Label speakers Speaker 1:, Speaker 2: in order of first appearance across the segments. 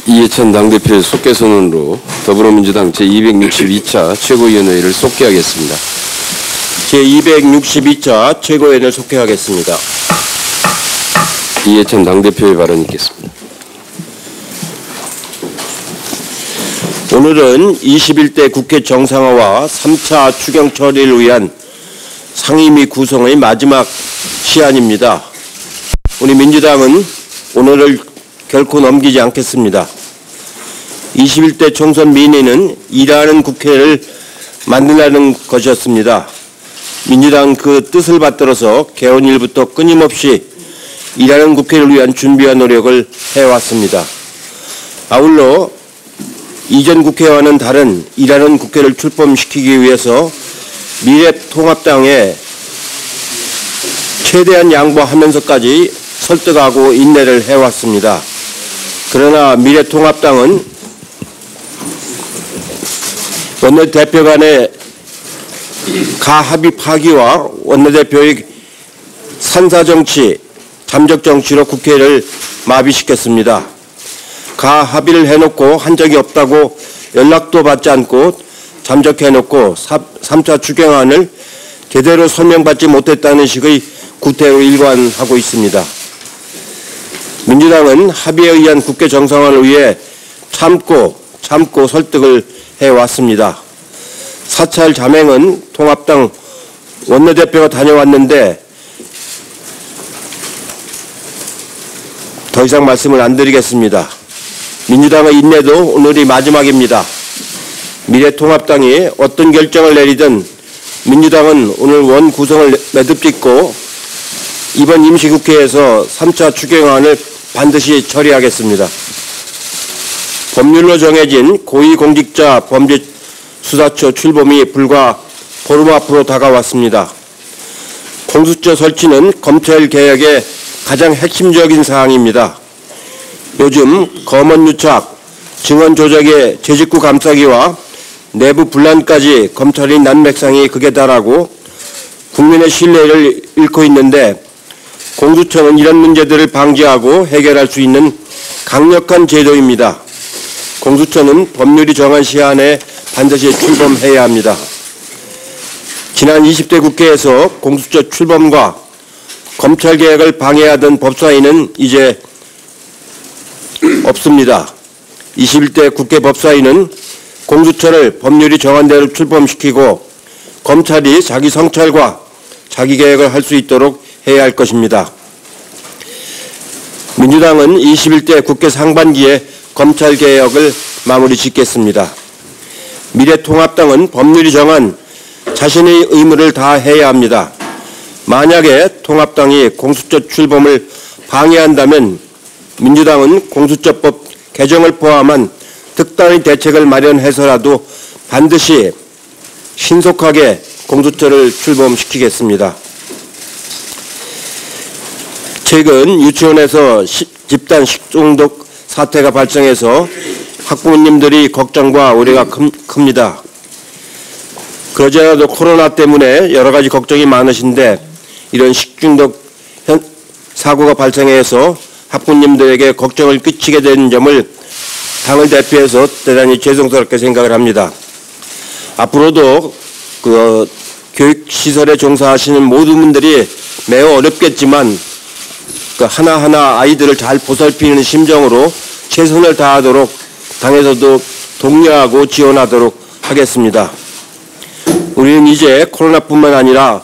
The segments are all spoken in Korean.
Speaker 1: 이해찬 당대표의 속개 선언으로 더불어민주당 제262차 최고위원회를 속개하겠습니다.
Speaker 2: 제262차 최고위원회를 속개하겠습니다.
Speaker 1: 이해찬 당대표의 발언이 있겠습니다.
Speaker 2: 오늘은 21대 국회 정상화와 3차 추경 처리를 위한 상임위 구성의 마지막 시한입니다. 우리 민주당은 오늘을 결코 넘기지 않겠습니다. 21대 총선 민의는 일하는 국회를 만들라는 것이었습니다. 민주당은 그 뜻을 받들어서 개원일부터 끊임없이 일하는 국회를 위한 준비와 노력을 해왔습니다. 아울러 이전 국회와는 다른 일하는 국회를 출범시키기 위해서 미래통합당에 최대한 양보하면서까지 설득하고 인내를 해왔습니다. 그러나 미래통합당은 원내대표 간의 가합의 파기와 원내대표의 산사정치, 잠적정치로 국회를 마비시켰습니다. 가합의를 해놓고 한 적이 없다고 연락도 받지 않고 잠적해놓고 3차 추경안을 제대로 설명받지 못했다는 식의 구태로 일관하고 있습니다. 민주당은 합의에 의한 국회 정상화를 위해 참고 설득을 해왔습니다. 사찰 자맹은 통합당 원내대표가 다녀왔는데 더 이상 말씀을 안 드리겠습니다. 민주당의 인내도 오늘이 마지막입니다. 미래통합당이 어떤 결정을 내리든 민주당은 오늘 원 구성을 매듭짓고 이번 임시국회에서 3차 추경안을 반드시 처리하겠습니다. 법률로 정해진 고위공직자 범죄수사처 출범이 불과 보름 앞으로 다가왔습니다. 공수처 설치는 검찰개혁의 가장 핵심적인 사항입니다. 요즘 검언유착, 증언조작의 재직구 감싸기와 내부 분란까지 검찰의 난맥상이 극에 달하고 국민의 신뢰를 잃고 있는데 공수처는 이런 문제들을 방지하고 해결할 수 있는 강력한 제도입니다. 공수처는 법률이 정한 시한에 반드시 출범해야 합니다. 지난 20대 국회에서 공수처 출범과 검찰개혁을 방해하던 법사위는 이제 없습니다. 21대 국회 법사위는 공수처를 법률이 정한 대로 출범시키고 검찰이 자기 성찰과 자기 개혁을 할 수 있도록 해야 할 것입니다. 민주당은 21대 국회 상반기에 검찰개혁을 마무리 짓겠습니다. 미래통합당은 법률이 정한 자신의 의무를 다해야 합니다. 만약에 통합당이 공수처 출범을 방해한다면 민주당은 공수처법 개정을 포함한 특단의 대책을 마련해서라도 반드시 신속하게 공수처를 출범시키겠습니다. 최근 유치원에서 집단 식중독 사태가 발생해서 학부모님들이 걱정과 우려가 큽니다. 그러자도 코로나 때문에 여러 가지 걱정이 많으신데 이런 식중독 사고가 발생해서 학부모님들에게 걱정을 끼치게 된 점을 당을 대표해서 대단히 죄송스럽게 생각을 합니다. 앞으로도 그 교육시설에 종사하시는 모든 분들이 매우 어렵겠지만 그 하나하나 아이들을 잘 보살피는 심정으로 최선을 다하도록 당에서도 독려하고 지원하도록 하겠습니다. 우리는 이제 코로나뿐만 아니라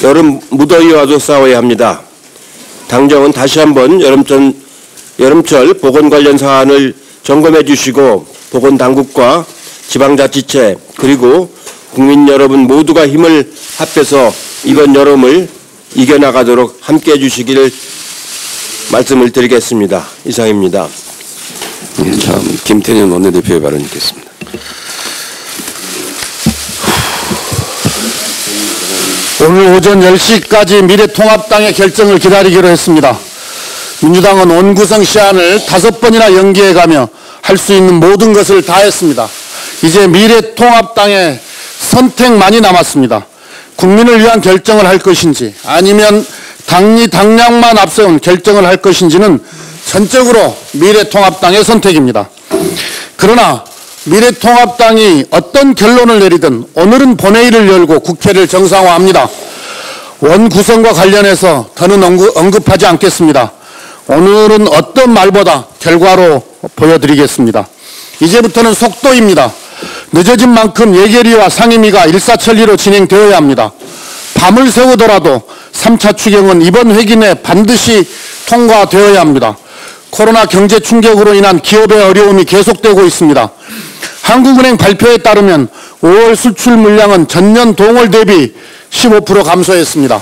Speaker 2: 여름 무더위와도 싸워야 합니다. 당정은 다시 한번 여름철 보건 관련 사안을 점검해 주시고 보건당국과 지방자치체 그리고 국민 여러분 모두가 힘을 합해서 이번 여름을 이겨나가도록 함께해 주시기를 말씀을 드리겠습니다. 이상입니다.
Speaker 1: 다음 김태년 원내대표의 발언이 있겠습니다.
Speaker 3: 오늘 오전 10시까지 미래통합당의 결정을 기다리기로 했습니다. 민주당은 원구성 시한을 5번이나 연기해가며 할 수 있는 모든 것을 다했습니다. 이제 미래통합당의 선택만이 남았습니다. 국민을 위한 결정을 할 것인지 아니면 당리 당량만 앞세운 결정을 할 것인지는 전적으로 미래통합당의 선택입니다. 그러나 미래통합당이 어떤 결론을 내리든 오늘은 본회의를 열고 국회를 정상화합니다. 원구성과 관련해서 더는 언급하지 않겠습니다. 오늘은 어떤 말보다 결과로 보여드리겠습니다. 이제부터는 속도입니다. 늦어진 만큼 예결위와 상임위가 일사천리로 진행되어야 합니다. 밤을 새우더라도 3차 추경은 이번 회기 내 반드시 통과되어야 합니다. 코로나 경제 충격으로 인한 기업의 어려움이 계속되고 있습니다. 한국은행 발표에 따르면 5월 수출 물량은 전년 동월 대비 15% 감소했습니다.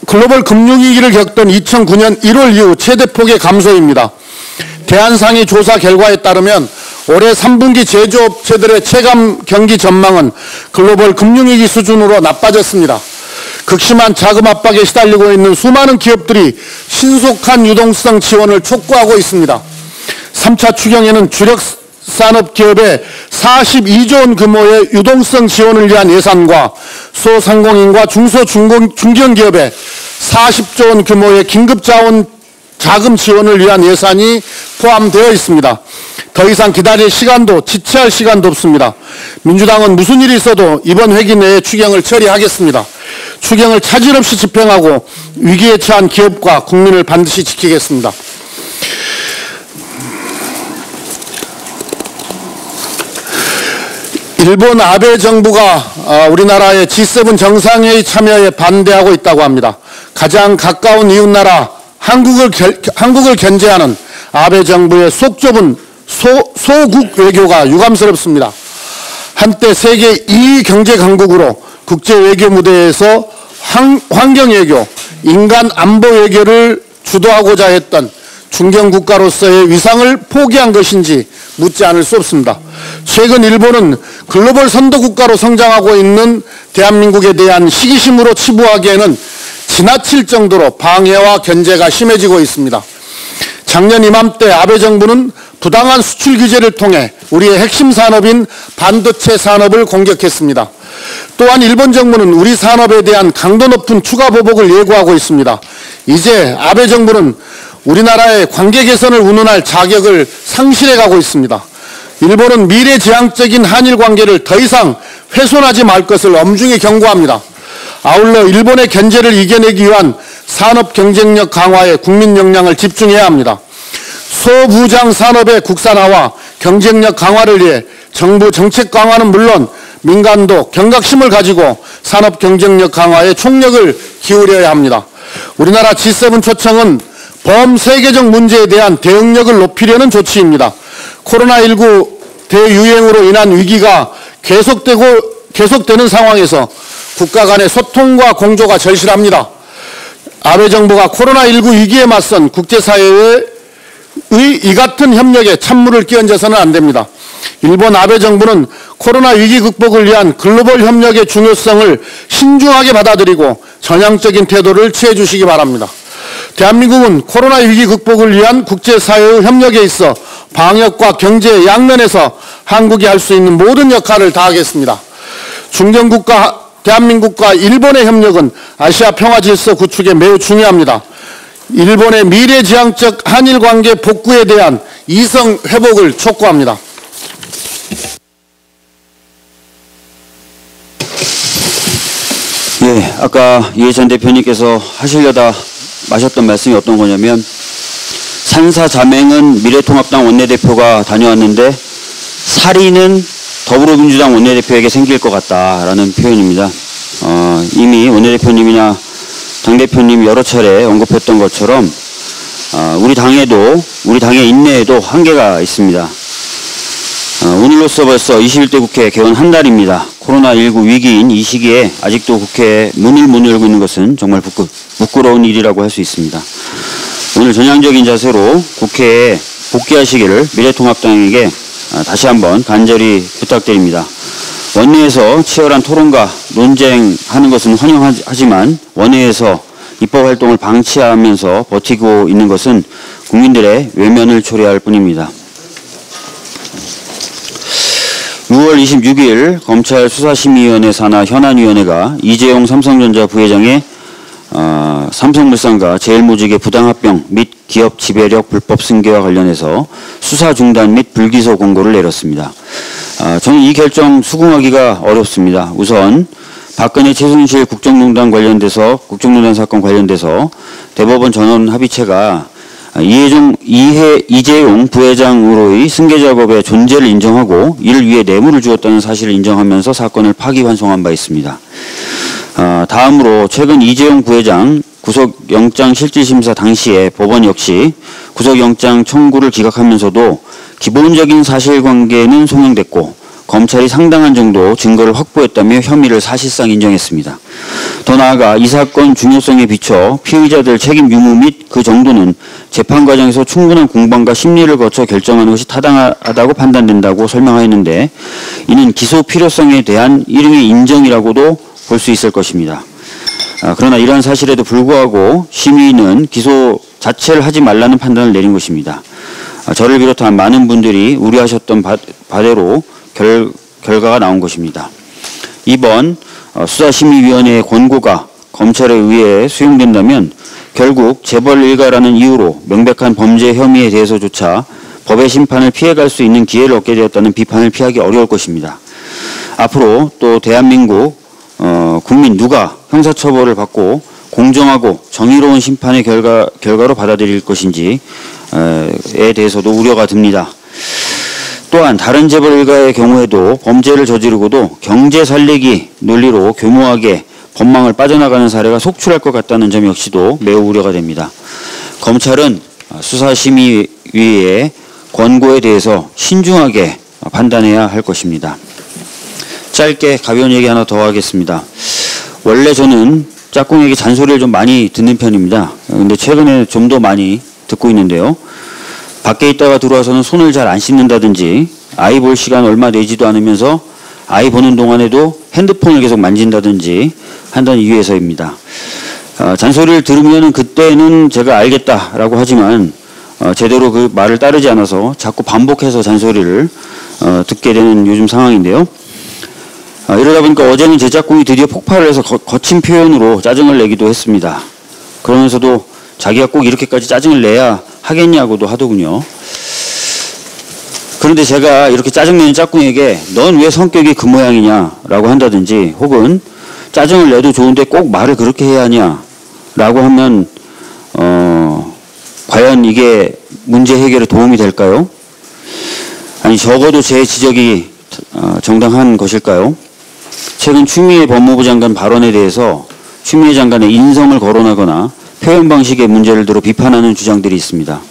Speaker 3: 글로벌 금융위기를 겪던 2009년 1월 이후 최대폭의 감소입니다. 대한상의 조사 결과에 따르면 올해 3분기 제조업체들의 체감 경기 전망은 글로벌 금융위기 수준으로 나빠졌습니다. 극심한 자금 압박에 시달리고 있는 수많은 기업들이 신속한 유동성 지원을 촉구하고 있습니다. 3차 추경에는 주력 산업기업의 42조 원 규모의 유동성 지원을 위한 예산과 소상공인과 중견기업의 40조 원 규모의 긴급자원 자금 지원을 위한 예산이 포함되어 있습니다. 더 이상 기다릴 시간도 지체할 시간도 없습니다. 민주당은 무슨 일이 있어도 이번 회기 내에 추경을 처리하겠습니다. 추경을 차질 없이 집행하고 위기에 처한 기업과 국민을 반드시 지키겠습니다. 일본 아베 정부가 우리나라의 G7 정상회의 참여에 반대하고 있다고 합니다. 가장 가까운 이웃나라 한국을 견제하는 아베 정부의 속 좁은 소국 외교가 유감스럽습니다. 한때 세계 2위 경제 강국으로 국제 외교 무대에서 환경 외교, 인간 안보 외교를 주도하고자 했던 중견 국가로서의 위상을 포기한 것인지 묻지 않을 수 없습니다. 최근 일본은 글로벌 선도 국가로 성장하고 있는 대한민국에 대한 시기심으로 치부하기에는 지나칠 정도로 방해와 견제가 심해지고 있습니다. 작년 이맘때 아베 정부는 부당한 수출 규제를 통해 우리의 핵심 산업인 반도체 산업을 공격했습니다. 또한 일본 정부는 우리 산업에 대한 강도 높은 추가 보복을 예고하고 있습니다. 이제 아베 정부는 우리나라의 관계 개선을 운운할 자격을 상실해가고 있습니다. 일본은 미래지향적인 한일 관계를 더 이상 훼손하지 말 것을 엄중히 경고합니다. 아울러 일본의 견제를 이겨내기 위한 산업 경쟁력 강화에 국민 역량을 집중해야 합니다. 소부장 산업의 국산화와 경쟁력 강화를 위해 정부 정책 강화는 물론 민간도 경각심을 가지고 산업 경쟁력 강화에 총력을 기울여야 합니다. 우리나라 G7 초청은 범세계적 문제에 대한 대응력을 높이려는 조치입니다. 코로나19 대유행으로 인한 위기가 계속되는 상황에서 국가 간의 소통과 공조가 절실합니다. 아베 정부가 코로나19 위기에 맞선 국제사회의 이 같은 협력에 찬물을 끼얹어서는 안 됩니다. 일본 아베 정부는 코로나 위기 극복을 위한 글로벌 협력의 중요성을 신중하게 받아들이고 전향적인 태도를 취해 주시기 바랍니다. 대한민국은 코로나 위기 극복을 위한 국제사회의 협력에 있어 방역과 경제 양면에서 한국이 할 수 있는 모든 역할을 다하겠습니다. 중견국가 대한민국과 일본의 협력은 아시아 평화질서 구축에 매우 중요합니다. 일본의 미래지향적 한일 관계 복구에 대한 이성 회복을 촉구합니다.
Speaker 4: 예, 아까 이해찬 대표님께서 하시려다 마셨던 말씀이 어떤 거냐면 산사자맹은 미래통합당 원내대표가 다녀왔는데 사리는 더불어민주당 원내대표에게 생길 것 같다라는 표현입니다. 이미 원내대표님이나 당대표님이 여러 차례 언급했던 것처럼 우리 당의 인내에도 한계가 있습니다. 오늘로써 벌써 21대 국회 개원 한 달입니다. 코로나19 위기인 이 시기에 아직도 국회에 문을 못 열고 있는 것은 정말 부끄러운 일이라고 할 수 있습니다. 오늘 전향적인 자세로 국회에 복귀하시기를 미래통합당에게 다시 한번 간절히 부탁드립니다. 원내에서 치열한 토론과 논쟁하는 것은 환영하지만 원내에서 입법 활동을 방치하면서 버티고 있는 것은 국민들의 외면을 초래할 뿐입니다. 6월 26일 검찰 수사심의위원회 산하 현안위원회가 이재용 삼성전자 부회장의 삼성물산과 제일모직의 부당합병 및 기업 지배력 불법 승계와 관련해서 수사 중단 및 불기소 공고를 내렸습니다. 저는 이 결정 수긍하기가 어렵습니다. 우선 박근혜 최순실 국정농단 사건 관련돼서 대법원 전원 합의체가 이재용 부회장으로의 승계 작업의 존재를 인정하고 이를 위해 뇌물을 주었다는 사실을 인정하면서 사건을 파기환송한 바 있습니다. 다음으로 최근 이재용 부회장 구속영장 실질심사 당시에 법원 역시 구속영장 청구를 기각하면서도 기본적인 사실관계는 소명됐고 검찰이 상당한 정도 증거를 확보했다며 혐의를 사실상 인정했습니다. 더 나아가 이 사건 중요성에 비춰 피의자들 책임 유무 및 그 정도는 재판 과정에서 충분한 공방과 심리를 거쳐 결정하는 것이 타당하다고 판단된다고 설명하였는데 이는 기소 필요성에 대한 일종의 인정이라고도 볼 수 있을 것입니다. 그러나 이러한 사실에도 불구하고 심의는 기소 자체를 하지 말라는 판단을 내린 것입니다. 저를 비롯한 많은 분들이 우려하셨던 바대로 결과가 나온 것입니다. 이번 수사심의위원회의 권고가 검찰에 의해 수용된다면 결국 재벌 일가라는 이유로 명백한 범죄 혐의에 대해서조차 법의 심판을 피해갈 수 있는 기회를 얻게 되었다는 비판을 피하기 어려울 것입니다. 앞으로 또 대한민국 국민 누가 형사처벌을 받고 공정하고 정의로운 심판의 결과로 받아들일 것인지에 대해서도 우려가 듭니다. 또한 다른 재벌 일가의 경우에도 범죄를 저지르고도 경제 살리기 논리로 교묘하게 법망을 빠져나가는 사례가 속출할 것 같다는 점 역시도 매우 우려가 됩니다. 검찰은 수사심의위의 권고에 대해서 신중하게 판단해야 할 것입니다. 짧게 가벼운 얘기 하나 더 하겠습니다. 원래 저는 짝꿍에게 잔소리를 좀 많이 듣는 편입니다. 근데 최근에 좀 더 많이 듣고 있는데요. 밖에 있다가 들어와서는 손을 잘 안 씻는다든지 아이 볼 시간 얼마 내지도 않으면서 아이 보는 동안에도 핸드폰을 계속 만진다든지 한다는 이유에서입니다. 잔소리를 들으면 그때는 제가 알겠다라고 하지만 제대로 그 말을 따르지 않아서 자꾸 반복해서 잔소리를 듣게 되는 요즘 상황인데요. 이러다 보니까 어제는 제 짝꿍이 드디어 폭발을 해서 거친 표현으로 짜증을 내기도 했습니다. 그러면서도 자기가 꼭 이렇게까지 짜증을 내야 하겠냐고도 하더군요. 그런데 제가 이렇게 짜증내는 짝꿍에게 넌 왜 성격이 그 모양이냐라고 한다든지 혹은 짜증을 내도 좋은데 꼭 말을 그렇게 해야 하냐라고 하면 과연 이게 문제 해결에 도움이 될까요? 아니 적어도 제 지적이 정당한 것일까요? 최근 추미애 법무부 장관 발언에 대해서 추미애 장관의 인성을 거론하거나 표현 방식의 문제를 들어 비판하는 주장들이 있습니다.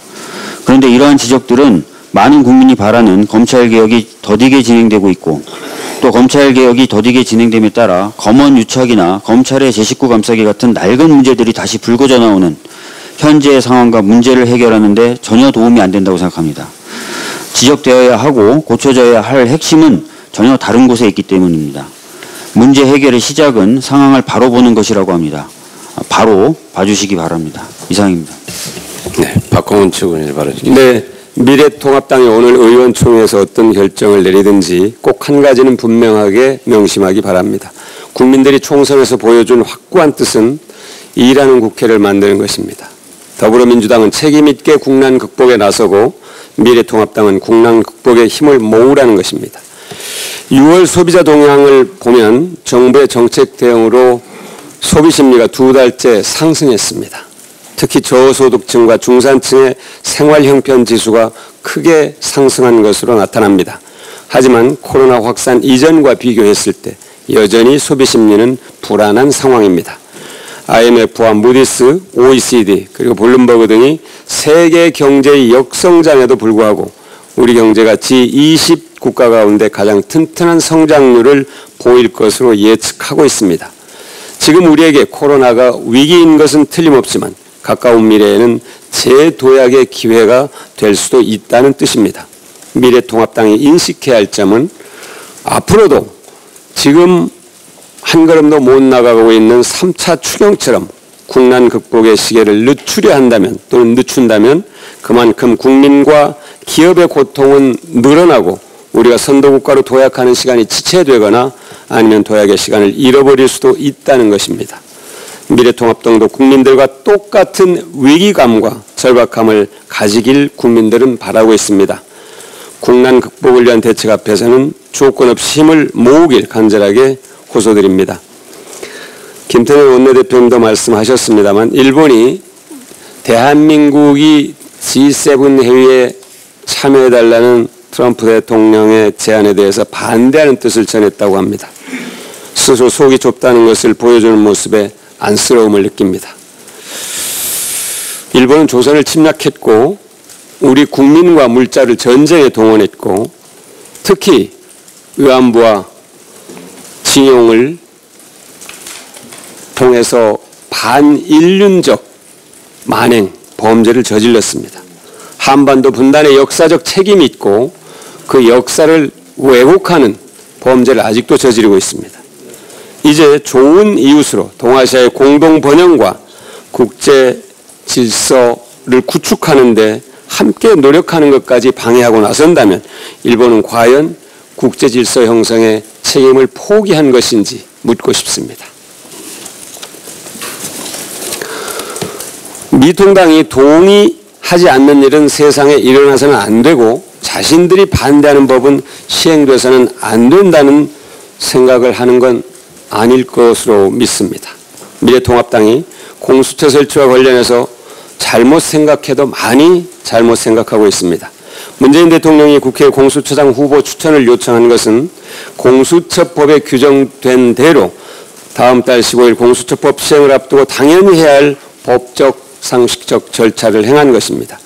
Speaker 4: 그런데 이러한 지적들은 많은 국민이 바라는 검찰개혁이 더디게 진행되고 있고 또 검찰개혁이 더디게 진행됨에 따라 검언 유착이나 검찰의 제 식구 감싸기 같은 낡은 문제들이 다시 불거져 나오는 현재의 상황과 문제를 해결하는 데 전혀 도움이 안 된다고 생각합니다. 지적되어야 하고 고쳐져야 할 핵심은 전혀 다른 곳에 있기 때문입니다. 문제 해결의 시작은 상황을 바로 보는 것이라고 합니다. 바로 봐주시기 바랍니다. 이상입니다.
Speaker 1: 네, 박홍훈 최고위원님 발언드리겠습니다. 네, 미래통합당이 오늘 의원총회에서 어떤 결정을 내리든지 꼭 한 가지는 분명하게 명심하기 바랍니다. 국민들이 총선에서 보여준 확고한 뜻은 일하는 국회를 만드는 것입니다. 더불어민주당은 책임있게 국난 극복에 나서고 미래통합당은 국난 극복에 힘을 모으라는 것입니다. 6월 소비자 동향을 보면 정부의 정책 대응으로 소비 심리가 2달째 상승했습니다. 특히 저소득층과 중산층의 생활 형편 지수가 크게 상승한 것으로 나타납니다. 하지만 코로나 확산 이전과 비교했을 때 여전히 소비 심리는 불안한 상황입니다. IMF와 무디스, OECD 그리고 블룸버그 등이 세계 경제의 역성장에도 불구하고 우리 경제가 G20 국가 가운데 가장 튼튼한 성장률을 보일 것으로 예측하고 있습니다. 지금 우리에게 코로나가 위기인 것은 틀림없지만 가까운 미래에는 재도약의 기회가 될 수도 있다는 뜻입니다. 미래통합당이 인식해야 할 점은 앞으로도 지금 한 걸음도 못 나가고 있는 3차 추경처럼 국난 극복의 시계를 늦추려 한다면 또는 늦춘다면 그만큼 국민과 기업의 고통은 늘어나고 우리가 선도국가로 도약하는 시간이 지체되거나 아니면 도약의 시간을 잃어버릴 수도 있다는 것입니다. 미래통합당도 국민들과 똑같은 위기감과 절박함을 가지길 국민들은 바라고 있습니다. 국난 극복을 위한 대책 앞에서는 조건 없이 힘을 모으길 간절하게 호소드립니다. 김태년 원내대표님도 말씀하셨습니다만 일본이 대한민국이 G7 회의에 참여해달라는 트럼프 대통령의 제안에 대해서 반대하는 뜻을 전했다고 합니다. 스스로 속이 좁다는 것을 보여주는 모습에 안쓰러움을 느낍니다. 일본은 조선을 침략했고 우리 국민과 물자를 전쟁에 동원했고 특히 위안부와 징용을 통해서 반인륜적 만행, 범죄를 저질렀습니다. 한반도 분단의 역사적 책임이 있고 그 역사를 왜곡하는 범죄를 아직도 저지르고 있습니다. 이제 좋은 이웃으로 동아시아의 공동 번영과 국제 질서를 구축하는 데 함께 노력하는 것까지 방해하고 나선다면 일본은 과연 국제 질서 형성의 책임을 포기한 것인지 묻고 싶습니다. 미통당이 동의하지 않는 일은 세상에 일어나서는 안 되고 자신들이 반대하는 법은 시행돼서는 안 된다는 생각을 하는 건 아닐 것으로 믿습니다. 미래통합당이 공수처 설치와 관련해서 잘못 생각해도 많이 잘못 생각하고 있습니다. 문재인 대통령이 국회 공수처장 후보 추천을 요청한 것은 공수처법에 규정된 대로 다음 달 15일 공수처법 시행을 앞두고 당연히 해야 할 법적 상식적 절차를 행한 것입니다.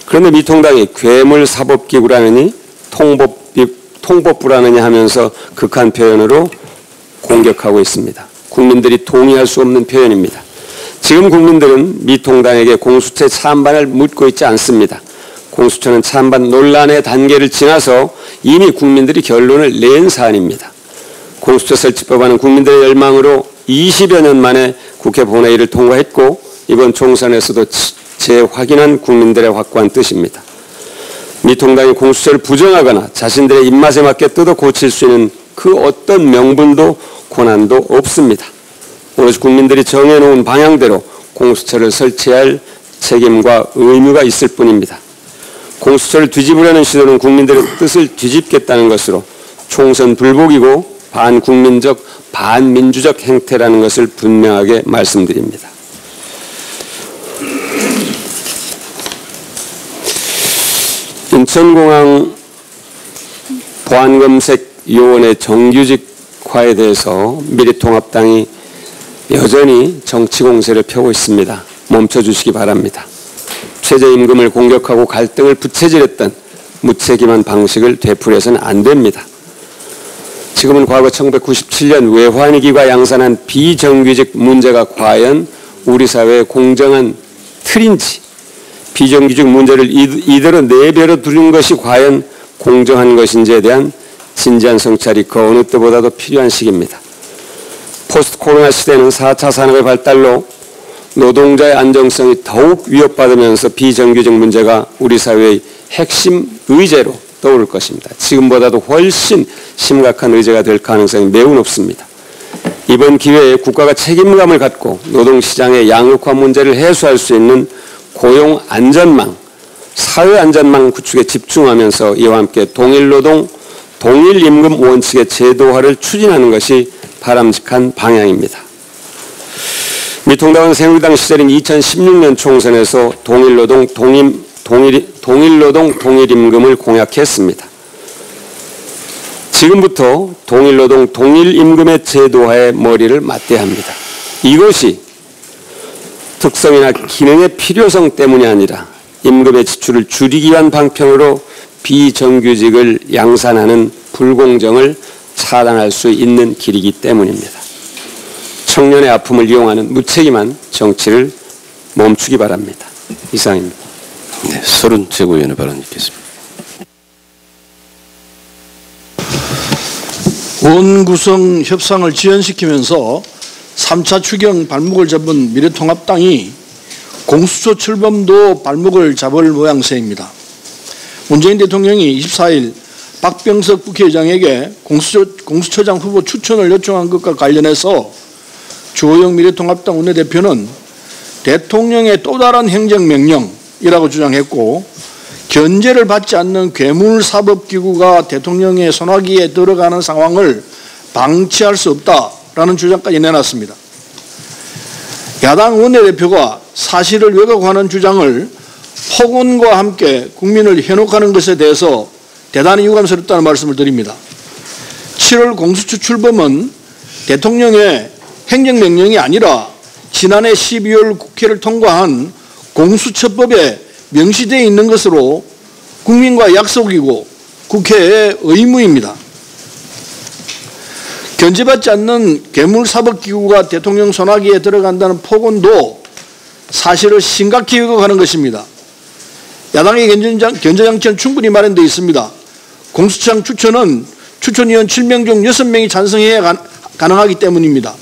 Speaker 1: 그런데 미통당이 괴물사법기구라느니 통법부라느니 하면서 극한 표현으로 공격하고 있습니다. 국민들이 동의할 수 없는 표현입니다. 지금 국민들은 미통당에게 공수처 찬반을 묻고 있지 않습니다. 공수처는 찬반 논란의 단계를 지나서 이미 국민들이 결론을 낸 사안입니다. 공수처 설치법안은 국민들의 열망으로 20여 년 만에 국회 본회의를 통과했고 이번 총선에서도 재확인한 국민들의 확고한 뜻입니다. 미통당이 공수처를 부정하거나 자신들의 입맛에 맞게 뜯어 고칠 수 있는 그 어떤 명분도 권한도 없습니다. 오로지 국민들이 정해놓은 방향대로 공수처를 설치할 책임과 의무가 있을 뿐입니다. 공수처를 뒤집으려는 시도는 국민들의 뜻을 뒤집겠다는 것으로 총선 불복이고 반국민적, 반민주적 행태라는 것을 분명하게 말씀드립니다. 인천공항 보안검색요원의 정규직화에 대해서 미래통합당이 여전히 정치 공세를 펴고 있습니다. 멈춰주시기 바랍니다. 최저임금을 공격하고 갈등을 부채질했던 무책임한 방식을 되풀이해서는 안 됩니다. 지금은 과거 1997년 외환위기가 양산한 비정규직 문제가 과연 우리 사회의 공정한 틀인지 비정규직 문제를 이대로 내버려 두는 것이 과연 공정한 것인지에 대한 진지한 성찰이 그 어느 때보다도 필요한 시기입니다. 포스트 코로나 시대는 4차 산업의 발달로 노동자의 안정성이 더욱 위협받으면서 비정규직 문제가 우리 사회의 핵심 의제로 떠오를 것입니다. 지금보다도 훨씬 심각한 의제가 될 가능성이 매우 높습니다. 이번 기회에 국가가 책임감을 갖고 노동시장의 양극화 문제를 해소할 수 있는 고용 안전망, 사회 안전망 구축에 집중하면서 이와 함께 동일노동, 동일임금 원칙의 제도화를 추진하는 것이 바람직한 방향입니다. 미통당은 새누리당 시절인 2016년 총선에서 동일노동, 동일임금을 공약했습니다. 지금부터 동일노동, 동일임금의 제도화에 머리를 맞대야 합니다. 이것이 특성이나 기능의 필요성 때문이 아니라 임금의 지출을 줄이기 위한 방편으로 비정규직을 양산하는 불공정을 차단할 수 있는 길이기 때문입니다. 청년의 아픔을 이용하는 무책임한 정치를 멈추기 바랍니다. 이상입니다.
Speaker 2: 네, 서른 최고위원의 발언 있겠습니다.
Speaker 5: 원구성 협상을 지연시키면서 3차 추경 발목을 잡은 미래통합당이 공수처 출범도 발목을 잡을 모양새입니다. 문재인 대통령이 24일 박병석 국회의장에게 공수처장 후보 추천을 요청한 것과 관련해서 주호영 미래통합당 원내대표는 대통령의 또 다른 행정명령이라고 주장했고, 견제를 받지 않는 괴물사법기구가 대통령의 손아귀에 들어가는 상황을 방치할 수 없다라는 주장까지 내놨습니다. 야당 원내대표가 사실을 왜곡하는 주장을 폭언과 함께 국민을 현혹하는 것에 대해서 대단히 유감스럽다는 말씀을 드립니다. 7월 공수처 출범은 대통령의 행정명령이 아니라 지난해 12월 국회를 통과한 공수처법에 명시되어 있는 것으로 국민과 약속이고 국회의 의무입니다. 견제받지 않는 괴물사법기구가 대통령 손아귀에 들어간다는 폭언도 사실을 심각히 왜곡하는 것입니다. 야당의 견제장치는 충분히 마련되어 있습니다. 공수처장 추천은 추천위원 7명 중 6명이 찬성해야 가능하기 때문입니다.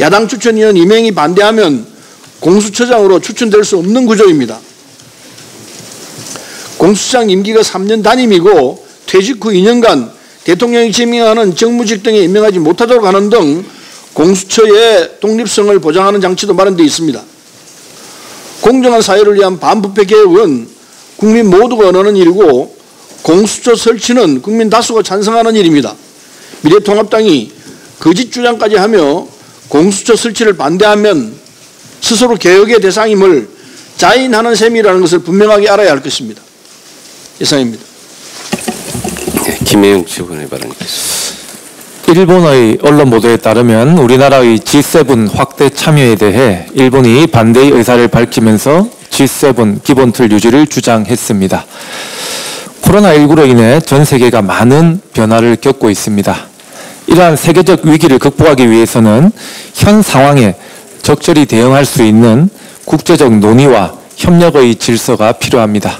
Speaker 5: 야당 추천위원 2명이 반대하면 공수처장으로 추천될 수 없는 구조입니다. 공수처장 임기가 3년 단임이고 퇴직 후 2년간 대통령이 지명하는 정무직 등에 임명하지 못하도록 하는 등 공수처의 독립성을 보장하는 장치도 마련되어 있습니다. 공정한 사회를 위한 반부패 개혁은 국민 모두가 원하는 일이고 공수처 설치는 국민 다수가 찬성하는 일입니다. 미래통합당이 거짓 주장까지 하며 공수처 설치를 반대하면 스스로 개혁의 대상임을 자인하는 셈이라는 것을 분명하게 알아야 할 것입니다. 이상입니다.
Speaker 1: 네, 김혜영 최고위원의 발언이겠습니다.
Speaker 6: 일본의 언론 보도에 따르면 우리나라의 G7 확대 참여에 대해 일본이 반대의 의사를 밝히면서 G7 기본틀 유지를 주장했습니다. 코로나19로 인해 전 세계가 많은 변화를 겪고 있습니다. 이러한 세계적 위기를 극복하기 위해서는 현 상황에 적절히 대응할 수 있는 국제적 논의와 협력의 질서가 필요합니다.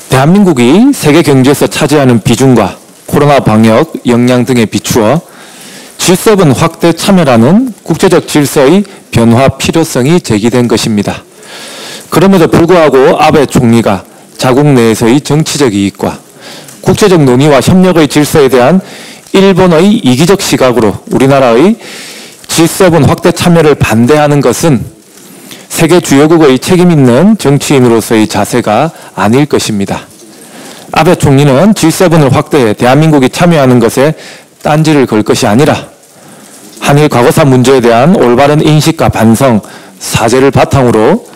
Speaker 6: 대한민국이 세계 경제에서 차지하는 비중과 코로나 방역 역량 등에 비추어 G7 확대 참여라는 국제적 질서의 변화 필요성이 제기된 것입니다. 그럼에도 불구하고 아베 총리가 자국 내에서의 정치적 이익과 국제적 논의와 협력의 질서에 대한 일본의 이기적 시각으로 우리나라의 G7 확대 참여를 반대하는 것은 세계 주요국의 책임 있는 정치인으로서의 자세가 아닐 것입니다. 아베 총리는 G7을 확대해 대한민국이 참여하는 것에 딴지를 걸 것이 아니라 한일 과거사 문제에 대한 올바른 인식과 반성, 사죄를 바탕으로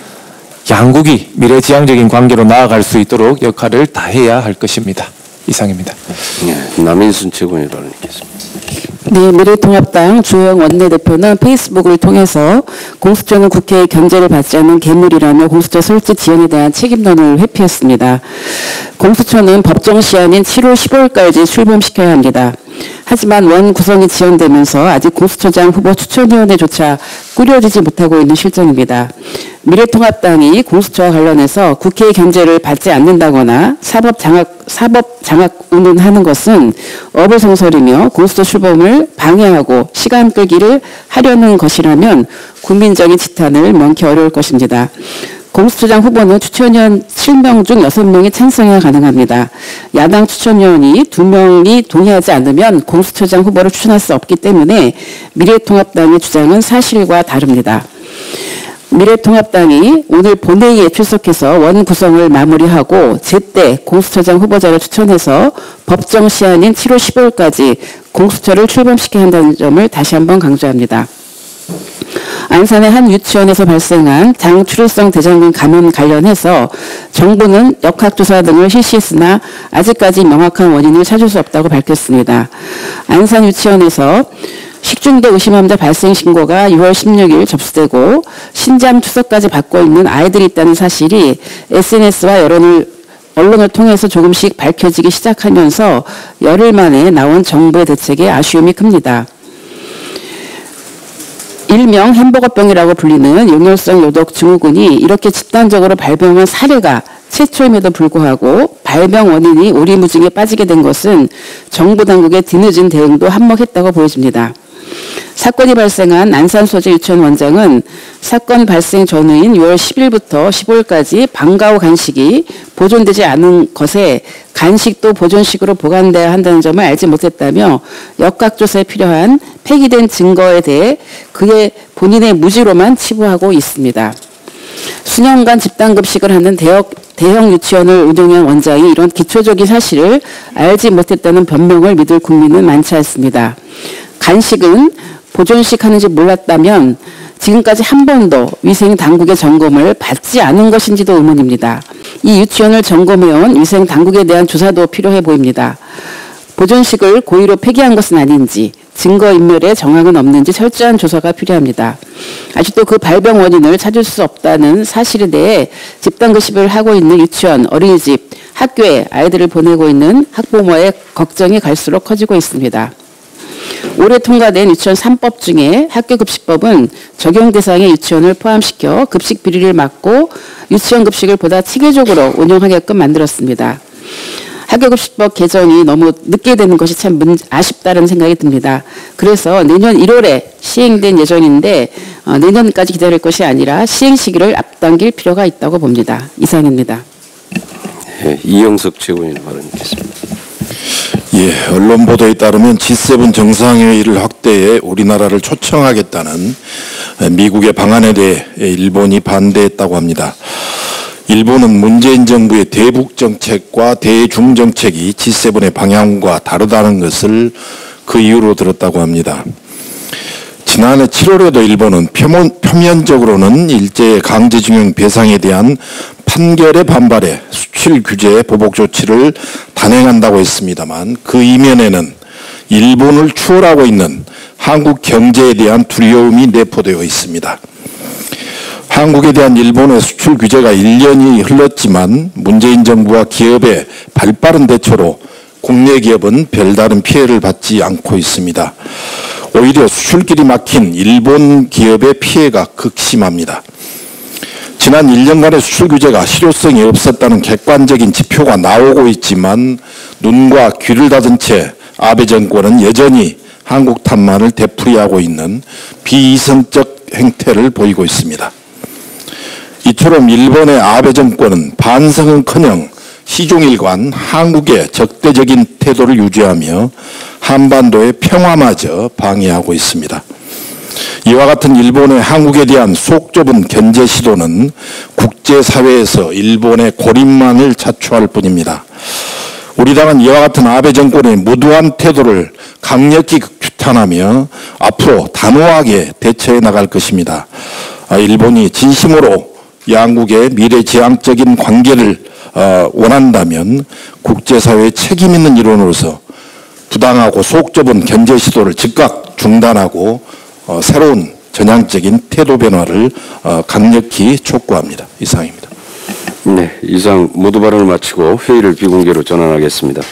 Speaker 6: 양국이 미래지향적인 관계로 나아갈 수 있도록 역할을 다해야 할 것입니다. 이상입니다.
Speaker 1: 네, 남인순 최고위원의 발언이겠습니다.
Speaker 7: 네, 미래통합당 주호영 원내대표는 페이스북을 통해서 공수처는 국회의 견제를 받지 않는 괴물이라며 공수처 설치 지연에 대한 책임론을 회피했습니다. 공수처는 법정 시한인 7월 15일까지 출범시켜야 합니다. 하지만 원 구성이 지연되면서 아직 공수처장 후보 추천위원회조차 꾸려지지 못하고 있는 실정입니다. 미래통합당이 공수처와 관련해서 국회의 견제를 받지 않는다거나 사법 장악 운운하는 것은 어불성설이며 공수처 출범을 방해하고 시간 끌기를 하려는 것이라면 국민적인 지탄을 명기 어려울 것입니다. 공수처장 후보는 추천위원 7명 중 6명이 찬성해야 가능합니다. 야당 추천위원이 2명이 동의하지 않으면 공수처장 후보를 추천할 수 없기 때문에 미래통합당의 주장은 사실과 다릅니다. 미래통합당이 오늘 본회의에 출석해서 원 구성을 마무리하고 제때 공수처장 후보자를 추천해서 법정 시한인 7월 15일까지 공수처를 출범시켜야 한다는 점을 다시 한번 강조합니다. 안산의 한 유치원에서 발생한 장출혈성 대장균 감염 관련해서 정부는 역학조사 등을 실시했으나 아직까지 명확한 원인을 찾을 수 없다고 밝혔습니다. 안산 유치원에서 식중독 의심 환자 발생 신고가 6월 16일 접수되고 신장 투석까지 받고 있는 아이들이 있다는 사실이 SNS와 언론을 통해서 조금씩 밝혀지기 시작하면서 열흘 만에 나온 정부의 대책에 아쉬움이 큽니다. 일명 햄버거병이라고 불리는 용혈성 요독 증후군이 이렇게 집단적으로 발병한 사례가 최초임에도 불구하고 발병 원인이 오리무중에 빠지게 된 것은 정부 당국의 뒤늦은 대응도 한몫했다고 보여집니다. 사건이 발생한 안산 소재 유치원 원장은 사건 발생 전후인 6월 10일부터 15일까지 방과 후 간식이 보존되지 않은 것에 간식도 보존식으로 보관돼야 한다는 점을 알지 못했다며 역학조사에 필요한 폐기된 증거에 대해 그의 본인의 무지로만 치부하고 있습니다. 수년간 집단급식을 하는 대형 유치원을 운영한 원장이 이런 기초적인 사실을 알지 못했다는 변명을 믿을 국민은 많지 않습니다. 간식은 보존식 하는지 몰랐다면 지금까지 한 번도 위생 당국의 점검을 받지 않은 것인지도 의문입니다. 이 유치원을 점검해온 위생 당국에 대한 조사도 필요해 보입니다. 보존식을 고의로 폐기한 것은 아닌지 증거인멸의 정황은 없는지 철저한 조사가 필요합니다. 아직도 그 발병 원인을 찾을 수 없다는 사실에 대해 집단급식을 하고 있는 유치원, 어린이집, 학교에 아이들을 보내고 있는 학부모의 걱정이 갈수록 커지고 있습니다. 올해 통과된 유치원 3법 중에 학교급식법은 적용 대상의 유치원을 포함시켜 급식 비리를 막고 유치원 급식을 보다 체계적으로 운영하게끔 만들었습니다. 학교급식법 개정이 너무 늦게 되는 것이 참 아쉽다는 생각이 듭니다. 그래서 내년 1월에 시행된 예정인데 내년까지 기다릴 것이 아니라 시행 시기를 앞당길 필요가 있다고 봅니다. 이상입니다.
Speaker 1: 네, 이영석 최고위원 발언 있겠습니다.
Speaker 8: 예, 언론 보도에 따르면 G7 정상회의를 확대해 우리나라를 초청하겠다는 미국의 방안에 대해 일본이 반대했다고 합니다. 일본은 문재인 정부의 대북 정책과 대중 정책이 G7의 방향과 다르다는 것을 그 이유로 들었다고 합니다. 지난해 7월에도 일본은 표면적으로는 일제의 강제징용 배상에 대한 판결에 반발해 수출 규제 보복 조치를 단행한다고 했습니다만 그 이면에는 일본을 추월하고 있는 한국 경제에 대한 두려움이 내포되어 있습니다. 한국에 대한 일본의 수출 규제가 1년이 흘렀지만 문재인 정부와 기업의 발빠른 대처로 국내 기업은 별다른 피해를 받지 않고 있습니다. 오히려 수출길이 막힌 일본 기업의 피해가 극심합니다. 지난 1년간의 수출 규제가 실효성이 없었다는 객관적인 지표가 나오고 있지만 눈과 귀를 닫은 채 아베 정권은 여전히 한국 탓만을 되풀이하고 있는 비이성적 행태를 보이고 있습니다. 이처럼 일본의 아베 정권은 반성은커녕 시종일관 한국의 적대적인 태도를 유지하며 한반도의 평화마저 방해하고 있습니다. 이와 같은 일본의 한국에 대한 속 좁은 견제 시도는 국제사회에서 일본의 고립만을 자초할 뿐입니다. 우리 당은 이와 같은 아베 정권의 무도한 태도를 강력히 규탄하며 앞으로 단호하게 대처해 나갈 것입니다. 일본이 진심으로 양국의 미래지향적인 관계를 원한다면 국제사회의 책임 있는 일원으로서 부당하고 속 좁은 견제 시도를 즉각 중단하고 새로운 전향적인 태도 변화를 강력히 촉구합니다. 이상입니다.
Speaker 1: 네, 이상 모두 발언을 마치고 회의를 비공개로 전환하겠습니다.